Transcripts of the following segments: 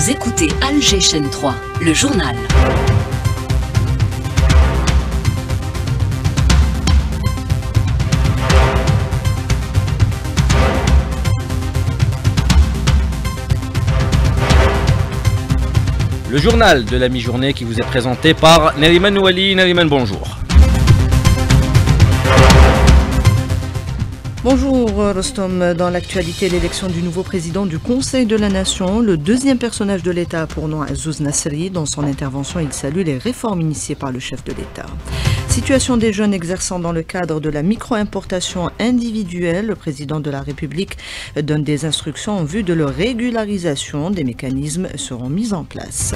Vous écoutez Alger Chaîne 3, le journal. Le journal de la mi-journée qui vous est présenté par Nariman Ouali. Nariman, bonjour. Bonjour Rostom, dans l'actualité, l'élection du nouveau président du Conseil de la Nation, le deuxième personnage de l'État pour nom Azzouz Nasri. Dans son intervention, il salue les réformes initiées par le chef de l'État. Situation des jeunes exerçant dans le cadre de la micro-importation individuelle. Le président de la République donne des instructions en vue de leur régularisation. Des mécanismes seront mis en place.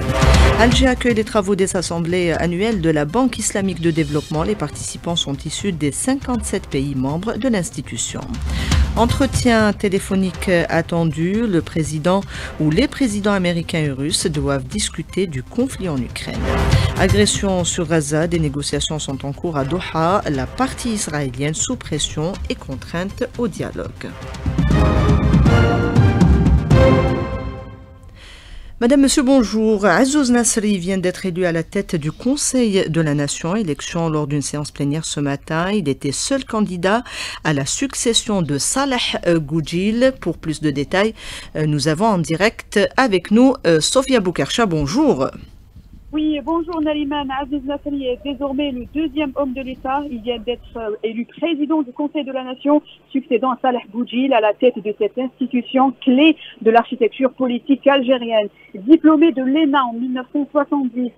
Alger accueille les travaux des assemblées annuelles de la Banque islamique de développement. Les participants sont issus des 57 pays membres de l'institution. Entretien téléphonique attendu, le président ou les présidents américains et russes doivent discuter du conflit en Ukraine. Agression sur Gaza, des négociations sont en cours à Doha, la partie israélienne sous pression et contrainte au dialogue. Madame, Monsieur, bonjour. Azzouz Nasri vient d'être élu à la tête du Conseil de la Nation. Élection lors d'une séance plénière ce matin. Il était seul candidat à la succession de Salah Goudjil. Pour plus de détails, nous avons en direct avec nous Sofia Boukarcha. Bonjour. Oui, bonjour Nariman. Azzouz Nasri est désormais le deuxième homme de l'État. Il vient d'être élu président du Conseil de la Nation, succédant à Salah Goudjil à la tête de cette institution clé de l'architecture politique algérienne. Diplômé de l'ENA en 1970,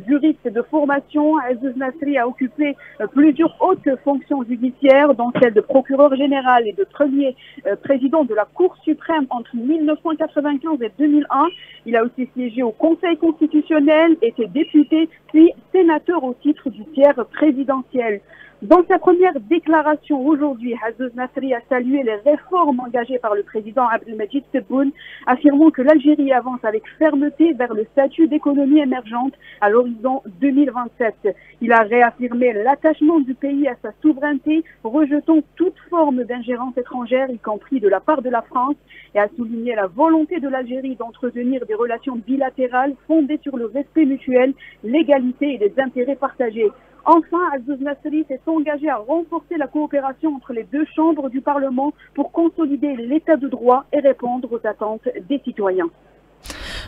juriste de formation, Azzouz Nasri a occupé plusieurs hautes fonctions judiciaires, dont celle de procureur général et de premier président de la Cour suprême entre 1995 et 2001. Il a aussi siégé au Conseil constitutionnel, était député, puis sénateur au titre du tiers présidentiel. Dans sa première déclaration aujourd'hui, Azzouz Nasri a salué les réformes engagées par le président Abdelmadjid Tebboune, affirmant que l'Algérie avance avec fermeté vers le statut d'économie émergente à l'horizon 2027. Il a réaffirmé l'attachement du pays à sa souveraineté, rejetant toute forme d'ingérence étrangère, y compris de la part de la France, et a souligné la volonté de l'Algérie d'entretenir des relations bilatérales fondées sur le respect mutuel, l'égalité et les intérêts partagés. Enfin, Azzouz Nasri s'est engagé à renforcer la coopération entre les deux chambres du Parlement pour consolider l'état de droit et répondre aux attentes des citoyens.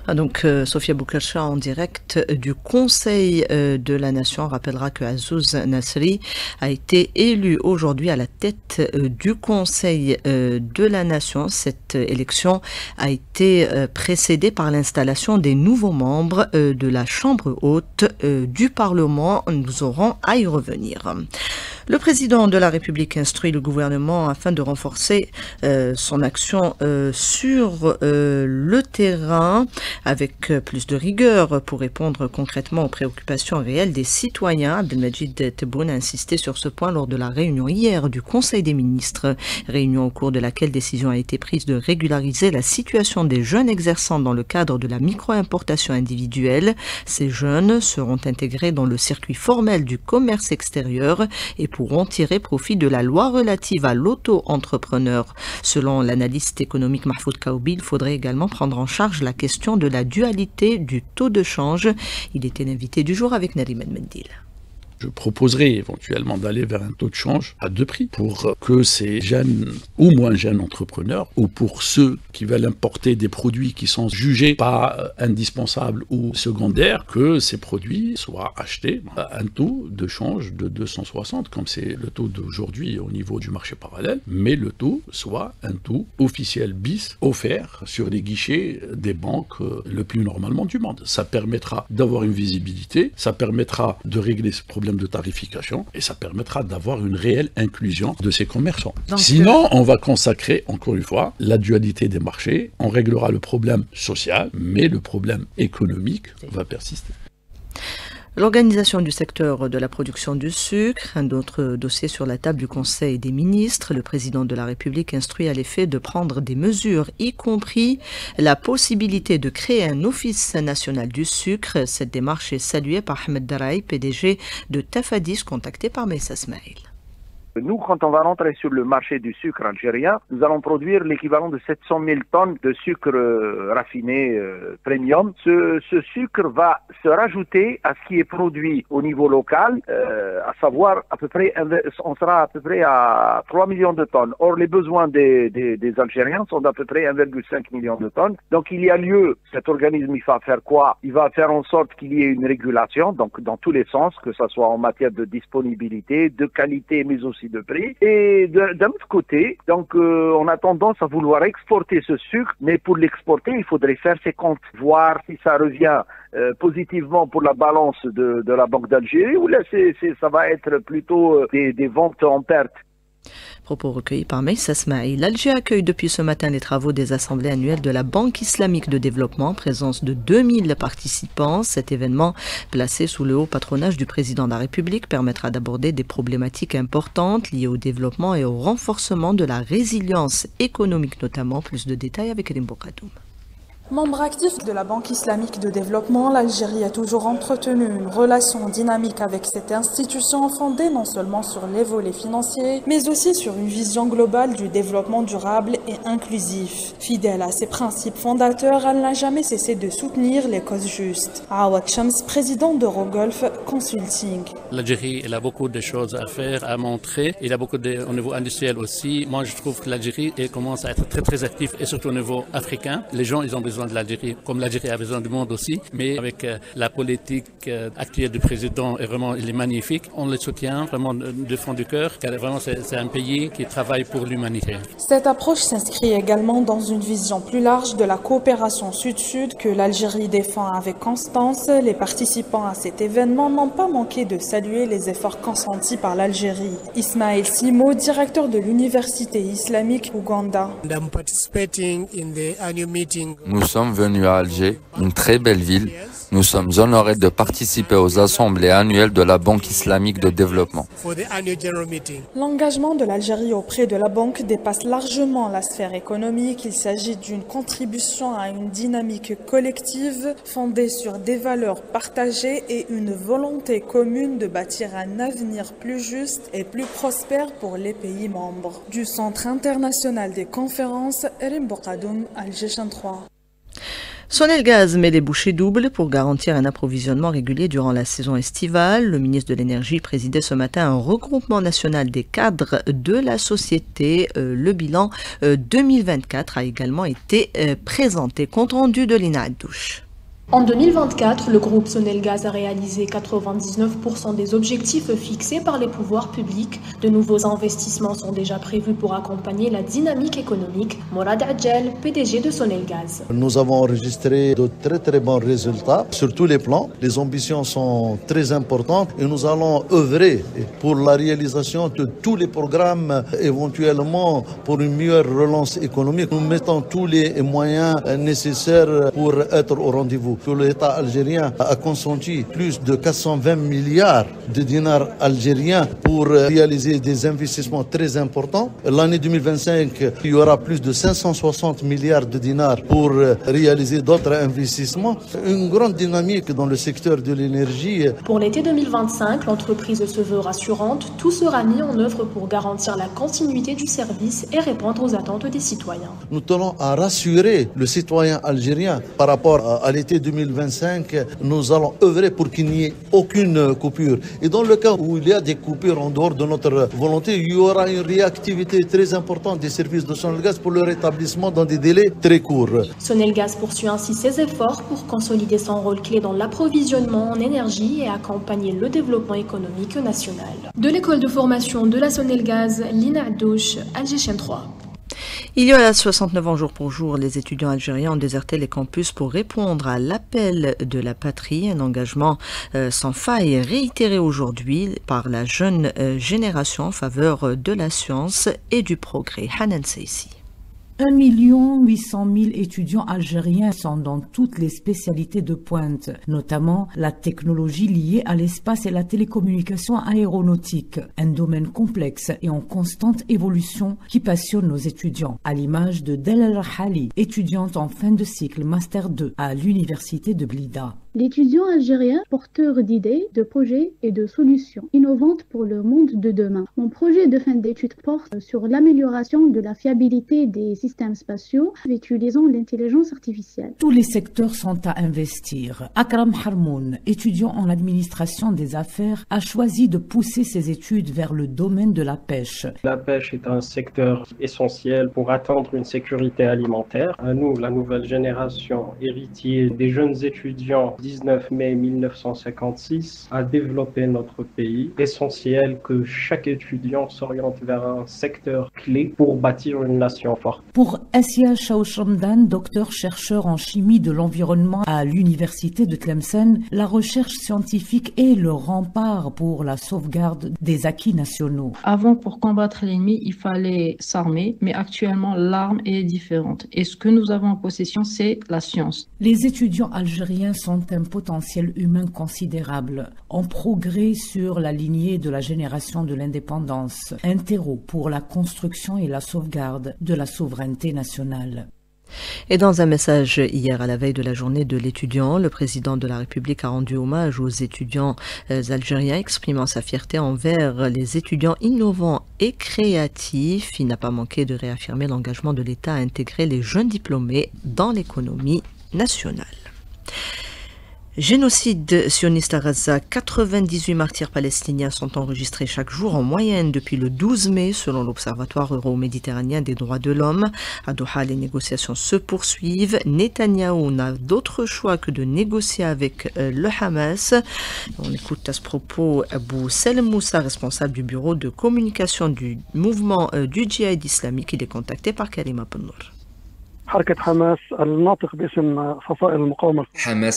Donc, Sofia Boukarcha en direct du Conseil de la Nation. On rappellera que Azzouz Nasri a été élu aujourd'hui à la tête du Conseil de la Nation. Cette élection a été précédée par l'installation des nouveaux membres de la Chambre haute du Parlement. Nous aurons à y revenir. Le président de la République instruit le gouvernement afin de renforcer son action sur le terrain avec plus de rigueur pour répondre concrètement aux préoccupations réelles des citoyens. Abdelmadjid Tebboune a insisté sur ce point lors de la réunion hier du Conseil des ministres, réunion au cours de laquelle décision a été prise de régulariser la situation des jeunes exerçant dans le cadre de la micro-importation individuelle. Ces jeunes seront intégrés dans le circuit formel du commerce extérieur et pourront tirer profit de la loi relative à l'auto-entrepreneur. Selon l'analyste économique Mahfoud Kaoubi, il faudrait également prendre en charge la question de la dualité du taux de change. Il était l'invité du jour avec Nariman Mendil. Je proposerai éventuellement d'aller vers un taux de change à deux prix pour que ces jeunes ou moins jeunes entrepreneurs ou pour ceux qui veulent importer des produits qui sont jugés pas indispensables ou secondaires, que ces produits soient achetés à un taux de change de 260 comme c'est le taux d'aujourd'hui au niveau du marché parallèle, mais le taux soit un taux officiel bis offert sur les guichets des banques le plus normalement du monde. Ça permettra d'avoir une visibilité, ça permettra de régler ce problème de tarification et ça permettra d'avoir une réelle inclusion de ces commerçants. Donc, sinon, on va consacrer, encore une fois, la dualité des marchés, on réglera le problème social, mais le problème économique va persister. L'organisation du secteur de la production du sucre, un autre dossier sur la table du Conseil des ministres. Le président de la République instruit à l'effet de prendre des mesures, y compris la possibilité de créer un office national du sucre. Cette démarche est saluée par Ahmed Daraï, PDG de Tafadis, contacté par Messa Smaïl. Nous, quand on va rentrer sur le marché du sucre algérien, nous allons produire l'équivalent de 700 000 tonnes de sucre raffiné premium. Ce sucre va se rajouter à ce qui est produit au niveau local, à savoir à peu près, on sera à peu près à 3 millions de tonnes. Or, les besoins des Algériens sont d'à peu près 1,5 million de tonnes. Donc, il y a lieu, cet organisme, il va faire quoi? Il va faire en sorte qu'il y ait une régulation, donc dans tous les sens, que ce soit en matière de disponibilité, de qualité, mais aussi de prix. Et d'un autre côté, donc on a tendance à vouloir exporter ce sucre, mais pour l'exporter, il faudrait faire ses comptes, voir si ça revient positivement pour la balance de la Banque d'Algérie, ou là ça va être plutôt des ventes en perte. Propos recueillis par Meissa Smaïl. L'Alger accueille depuis ce matin les travaux des assemblées annuelles de la Banque islamique de développement, en présence de 2000 participants. Cet événement, placé sous le haut patronage du président de la République, permettra d'aborder des problématiques importantes liées au développement et au renforcement de la résilience économique notamment. Plus de détails avec Elim Bokadoum. Membre actif de la Banque islamique de développement, l'Algérie a toujours entretenu une relation dynamique avec cette institution fondée non seulement sur les volets financiers, mais aussi sur une vision globale du développement durable et inclusif. Fidèle à ses principes fondateurs, elle n'a jamais cessé de soutenir les causes justes. Awad Shams, président d'Eurogulf Consulting. L'Algérie, elle a beaucoup de choses à faire, à montrer. Il a beaucoup au niveau industriel aussi. Moi, je trouve que l'Algérie commence à être très très active, et surtout au niveau africain. Les gens, ils ont besoin de l'Algérie, comme l'Algérie a besoin du monde aussi, mais avec la politique actuelle du président, il est magnifique. On le soutient vraiment de fond du cœur, car vraiment c'est un pays qui travaille pour l'humanité. Cette approche s'inscrit également dans une vision plus large de la coopération sud-sud que l'Algérie défend avec constance. Les participants à cet événement n'ont pas manqué de saluer les efforts consentis par l'Algérie. Ismaël Simo, directeur de l'Université islamique Ouganda. Nous sommes venus à Alger, une très belle ville. Nous sommes honorés de participer aux assemblées annuelles de la Banque islamique de développement. L'engagement de l'Algérie auprès de la Banque dépasse largement la sphère économique. Il s'agit d'une contribution à une dynamique collective fondée sur des valeurs partagées et une volonté commune de bâtir un avenir plus juste et plus prospère pour les pays membres. Du Centre international des conférences, Elim Bokadoum, Alger 3. Sonelgaz met les bouchées doubles pour garantir un approvisionnement régulier durant la saison estivale. Le ministre de l'Énergie présidait ce matin un regroupement national des cadres de la société. Le bilan 2024 a également été présenté. Compte rendu de Lina Addouche. En 2024, le groupe Sonelgaz a réalisé 99% des objectifs fixés par les pouvoirs publics. De nouveaux investissements sont déjà prévus pour accompagner la dynamique économique. Morad Adjel, PDG de Sonelgaz. Nous avons enregistré de très bons résultats sur tous les plans. Les ambitions sont très importantes et nous allons œuvrer pour la réalisation de tous les programmes, éventuellement pour une meilleure relance économique. Nous mettons tous les moyens nécessaires pour être au rendez-vous. L'État algérien a consenti plus de 420 milliards de dinars algériens pour réaliser des investissements très importants. L'année 2025, il y aura plus de 560 milliards de dinars pour réaliser d'autres investissements. Une grande dynamique dans le secteur de l'énergie. Pour l'été 2025, l'entreprise se veut rassurante. Tout sera mis en œuvre pour garantir la continuité du service et répondre aux attentes des citoyens. Nous tenons à rassurer le citoyen algérien par rapport à l'été 2025, nous allons œuvrer pour qu'il n'y ait aucune coupure. Et dans le cas où il y a des coupures en dehors de notre volonté, il y aura une réactivité très importante des services de Sonelgaz pour le rétablissement dans des délais très courts. Sonelgaz poursuit ainsi ses efforts pour consolider son rôle clé dans l'approvisionnement en énergie et accompagner le développement économique national. De l'école de formation de la Sonelgaz, Lina Addouche, Alger 3. Il y a 69 ans jour pour jour, les étudiants algériens ont déserté les campus pour répondre à l'appel de la patrie, un engagement sans faille réitéré aujourd'hui par la jeune génération en faveur de la science et du progrès. Hanan Seissi. 1 800 000 étudiants algériens sont dans toutes les spécialités de pointe, notamment la technologie liée à l'espace et la télécommunication aéronautique, un domaine complexe et en constante évolution qui passionne nos étudiants, à l'image de Delal Rahali, étudiante en fin de cycle Master 2 à l'Université de Blida. L'étudiant algérien, porteur d'idées, de projets et de solutions innovantes pour le monde de demain. Mon projet de fin d'études porte sur l'amélioration de la fiabilité des systèmes spatiaux utilisant l'intelligence artificielle. Tous les secteurs sont à investir. Akram Harmoun, étudiant en administration des affaires, a choisi de pousser ses études vers le domaine de la pêche. La pêche est un secteur essentiel pour atteindre une sécurité alimentaire. À nous, la nouvelle génération, héritier des jeunes étudiants 19 mai 1956, a développé notre pays. Essentiel que chaque étudiant s'oriente vers un secteur clé pour bâtir une nation forte. Pour Assia Chaouchamdan, docteur-chercheur en chimie de l'environnement à l'université de Tlemcen, la recherche scientifique est le rempart pour la sauvegarde des acquis nationaux. Avant, pour combattre l'ennemi, il fallait s'armer, mais actuellement, l'arme est différente. Et ce que nous avons en possession, c'est la science. Les étudiants algériens sont un potentiel humain considérable, en progrès sur la lignée de la génération de l'indépendance, un terreau pour la construction et la sauvegarde de la souveraineté nationale. Et dans un message hier à la veille de la journée de l'étudiant, le président de la République a rendu hommage aux étudiants algériens, exprimant sa fierté envers les étudiants innovants et créatifs. Il n'a pas manqué de réaffirmer l'engagement de l'État à intégrer les jeunes diplômés dans l'économie nationale. Génocide sioniste à Gaza, 98 martyrs palestiniens sont enregistrés chaque jour en moyenne depuis le 12 mai selon l'Observatoire euro-méditerranéen des droits de l'homme. À Doha, les négociations se poursuivent. Netanyahou n'a d'autre choix que de négocier avec le Hamas. On écoute à ce propos Abou Selem Moussa, responsable du bureau de communication du mouvement du djihad islamique. Il est contacté par Karima Pennour. Hamas,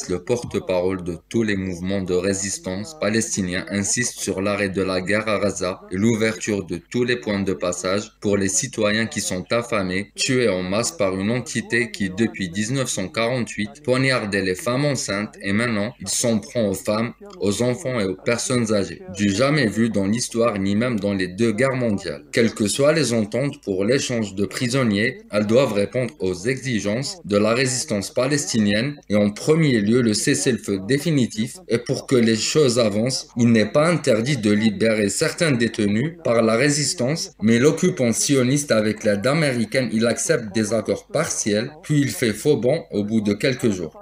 le porte-parole de tous les mouvements de résistance palestiniens, insiste sur l'arrêt de la guerre à Gaza et l'ouverture de tous les points de passage pour les citoyens qui sont affamés, tués en masse par une entité qui, depuis 1948, poignardait les femmes enceintes et maintenant, il s'en prend aux femmes, aux enfants et aux personnes âgées. Du jamais vu dans l'histoire ni même dans les deux guerres mondiales. Quelles que soient les ententes pour l'échange de prisonniers, elles doivent répondre aux exigences de la résistance palestinienne et en premier lieu le cessez-le-feu définitif. Et pour que les choses avancent, il n'est pas interdit de libérer certains détenus par la résistance, mais l'occupant sioniste avec l'aide américaine, il accepte des accords partiels, puis il fait faux bond au bout de quelques jours.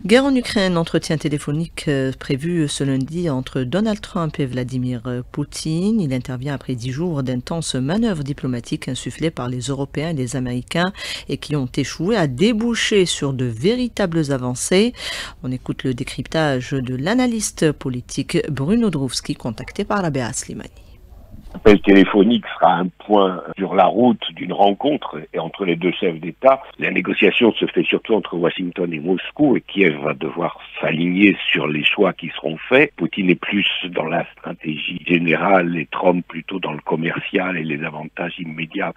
Guerre en Ukraine, entretien téléphonique prévu ce lundi entre Donald Trump et Vladimir Poutine. Il intervient après 10 jours d'intenses manœuvres diplomatiques insufflées par les Européens et les Américains et qui ont échoué à déboucher sur de véritables avancées. On écoute le décryptage de l'analyste politique Bruno Drowski, contacté par la Béa Slimani. L'appel téléphonique sera un point sur la route d'une rencontre entre les deux chefs d'État. La négociation se fait surtout entre Washington et Moscou et Kiev va devoir s'aligner sur les choix qui seront faits. Poutine est plus dans la stratégie générale et Trump plutôt dans le commercial et les avantages immédiats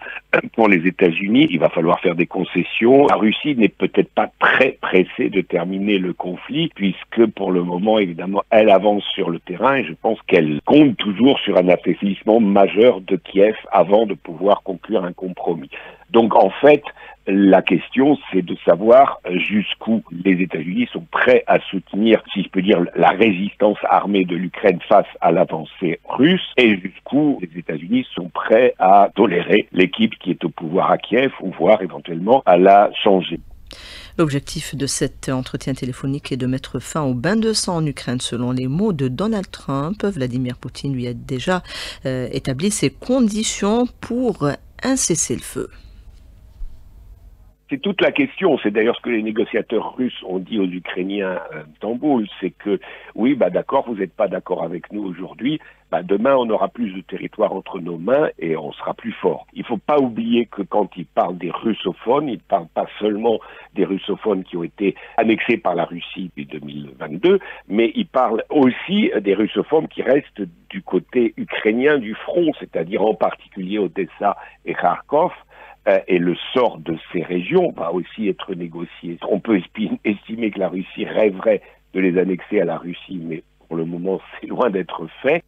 pour les États-Unis. Il va falloir faire des concessions. La Russie n'est peut-être pas très pressée de terminer le conflit puisque pour le moment, évidemment, elle avance sur le terrain et je pense qu'elle compte toujours sur un affaiblissement majeur de Kiev avant de pouvoir conclure un compromis. Donc en fait, la question c'est de savoir jusqu'où les États-Unis sont prêts à soutenir, si je peux dire, la résistance armée de l'Ukraine face à l'avancée russe et jusqu'où les États-Unis sont prêts à tolérer l'équipe qui est au pouvoir à Kiev ou voire éventuellement à la changer. L'objectif de cet entretien téléphonique est de mettre fin au bain de sang en Ukraine, selon les mots de Donald Trump. Vladimir Poutine lui a déjà établi ses conditions pour un cessez-le-feu. C'est toute la question. C'est d'ailleurs ce que les négociateurs russes ont dit aux Ukrainiens à Istanbul. C'est que, oui, d'accord, vous n'êtes pas d'accord avec nous aujourd'hui. Demain, on aura plus de territoire entre nos mains et on sera plus fort. Il ne faut pas oublier que quand ils parlent des russophones, ils ne parlent pas seulement des russophones qui ont été annexés par la Russie depuis 2022, mais ils parlent aussi des russophones qui restent du côté ukrainien du front, c'est-à-dire en particulier Odessa et Kharkov. Et le sort de ces régions va aussi être négocié. On peut estimer que la Russie rêverait de les annexer à la Russie, mais pour le moment, c'est loin d'être fait.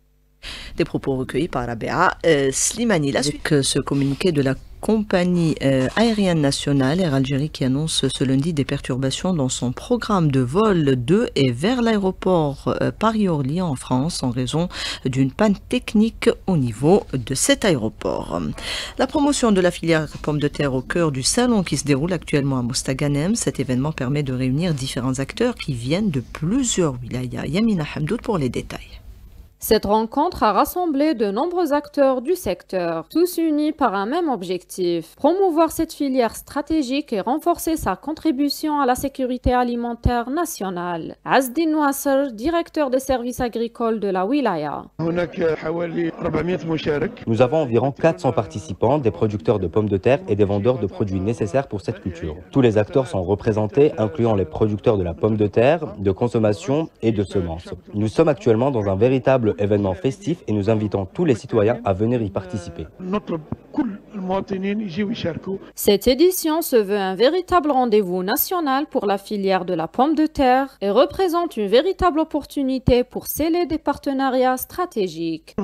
Des propos recueillis par Rabea Slimani. La suite que ce communiqué de la compagnie aérienne nationale Air Algérie qui annonce ce lundi des perturbations dans son programme de vol de et vers l'aéroport Paris-Orly en France en raison d'une panne technique au niveau de cet aéroport. La promotion de la filière pommes de terre au cœur du salon qui se déroule actuellement à Mostaganem. Cet événement permet de réunir différents acteurs qui viennent de plusieurs wilayas. Yamina Hamdoud pour les détails. Cette rencontre a rassemblé de nombreux acteurs du secteur, tous unis par un même objectif, promouvoir cette filière stratégique et renforcer sa contribution à la sécurité alimentaire nationale. Azdin Nouasser, directeur des services agricoles de la wilaya. Nous avons environ 400 participants, des producteurs de pommes de terre et des vendeurs de produits nécessaires pour cette culture. Tous les acteurs sont représentés, incluant les producteurs de la pomme de terre, de consommation et de semences. Nous sommes actuellement dans un véritable événement festif et nous invitons tous les citoyens à venir y participer. Cette édition se veut un véritable rendez-vous national pour la filière de la pomme de terre et représente une véritable opportunité pour sceller des partenariats stratégiques.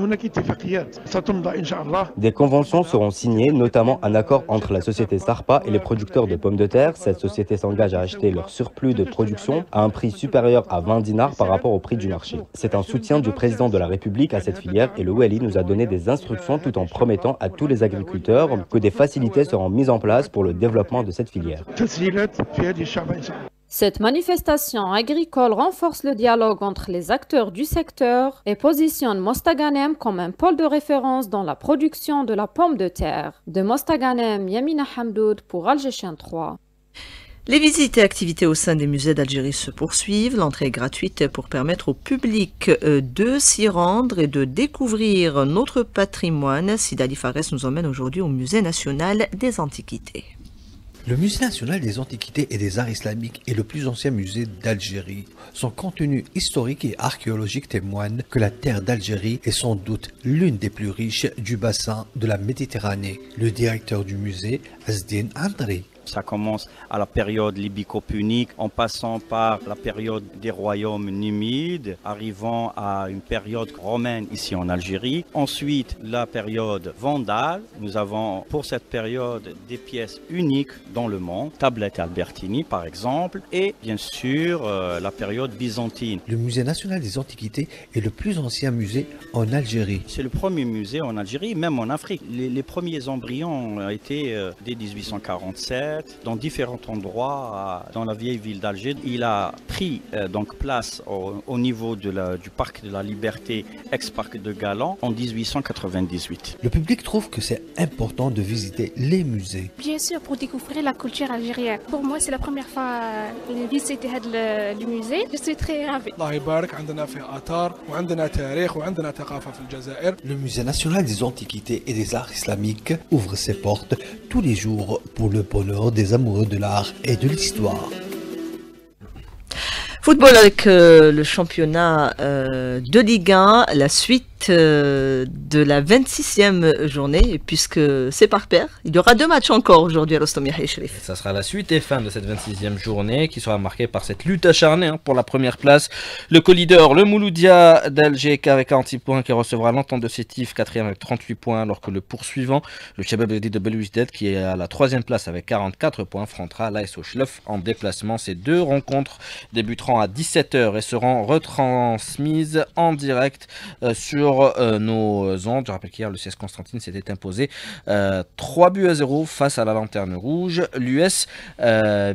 Des conventions seront signées, notamment un accord entre la société Sarpa et les producteurs de pommes de terre. Cette société s'engage à acheter leur surplus de production à un prix supérieur à 20 dinars par rapport au prix du marché. C'est un soutien du président de la République à cette filière et le Wali nous a donné des instructions tout en promettant à tous les agriculteurs que des facilités seront mises en place pour le développement de cette filière. Cette manifestation agricole renforce le dialogue entre les acteurs du secteur et positionne Mostaganem comme un pôle de référence dans la production de la pomme de terre. De Mostaganem, Yamina Hamdoud pour Algéchien 3. Les visites et activités au sein des musées d'Algérie se poursuivent. L'entrée est gratuite pour permettre au public de s'y rendre et de découvrir notre patrimoine. Sidali Fares nous emmène aujourd'hui au Musée national des antiquités. Le Musée national des antiquités et des arts islamiques est le plus ancien musée d'Algérie. Son contenu historique et archéologique témoigne que la terre d'Algérie est sans doute l'une des plus riches du bassin de la Méditerranée. Le directeur du musée, Azdin Andri. Ça commence à la période libyco-punique, en passant par la période des royaumes numides, arrivant à une période romaine ici en Algérie. Ensuite, la période vandale. Nous avons pour cette période des pièces uniques dans le monde, Tablette Albertini par exemple, et bien sûr la période byzantine. Le Musée national des antiquités est le plus ancien musée en Algérie. C'est le premier musée en Algérie, même en Afrique. Les premiers embryons ont été dès 1847. Dans différents endroits dans la vieille ville d'Alger. Il a pris donc place au niveau du parc de la Liberté, ex-parc de Galan, en 1898. Le public trouve que c'est important de visiter les musées. Bien sûr, pour découvrir la culture algérienne. Pour moi, c'est la première fois que je visite le musée. Je suis très ravie. Le Musée national des antiquités et des arts islamiques ouvre ses portes tous les jours pour le bonheur des amoureux de l'art et de l'histoire. Football avec le championnat de Ligue 1, la suite de la 26e journée, puisque c'est par paire. Il y aura 2 matchs encore aujourd'hui à Rostom Yahya Sherif. Ça sera la suite et fin de cette 26e journée qui sera marquée par cette lutte acharnée pour la première place. Le co-leader, le Mouloudia d'Alger avec 46 points qui recevra l'Entente de Sétif, 4e avec 38 points, alors que le poursuivant, le Shabab de Belouizdad qui est à la 3e place avec 44 points, affrontera l'AS Ochlef en déplacement. Ces 2 rencontres débuteront à 17h et seront retransmises en direct sur nos ondes. Je rappelle qu'hier, le CS Constantine s'était imposé 3-0 face à la Lanterne Rouge. L'US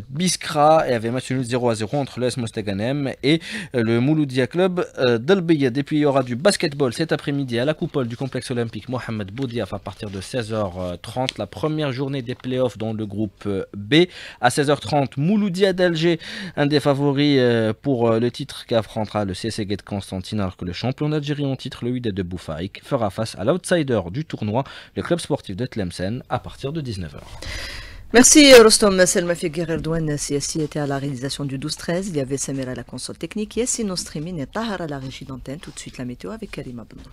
Biskra et avait match nul 0-0 entre l'US Mostaganem et le Mouloudia Club d'Al-Biyad. Et puis il y aura du basketball cet après-midi à la coupole du complexe olympique Mohamed Boudiaf à partir de 16h30. La première journée des playoffs dans le groupe B. À 16h30, Mouloudia d'Alger, un des favoris pour le titre qui affrontera le CS Guet Constantine, alors que le champion d'Algérie en titre, le Wydad de Boufaïk, fera face à l'outsider du tournoi, le club sportif de Tlemcen, à partir de 19h. Merci Rostom. Selma Figuer Erdouane CSI était à la réalisation du 12-13. Il y avait Samira à la console technique, Yassine au streaming et Tahar à la régie d'antenne. Tout de suite la météo avec Karim Abnour.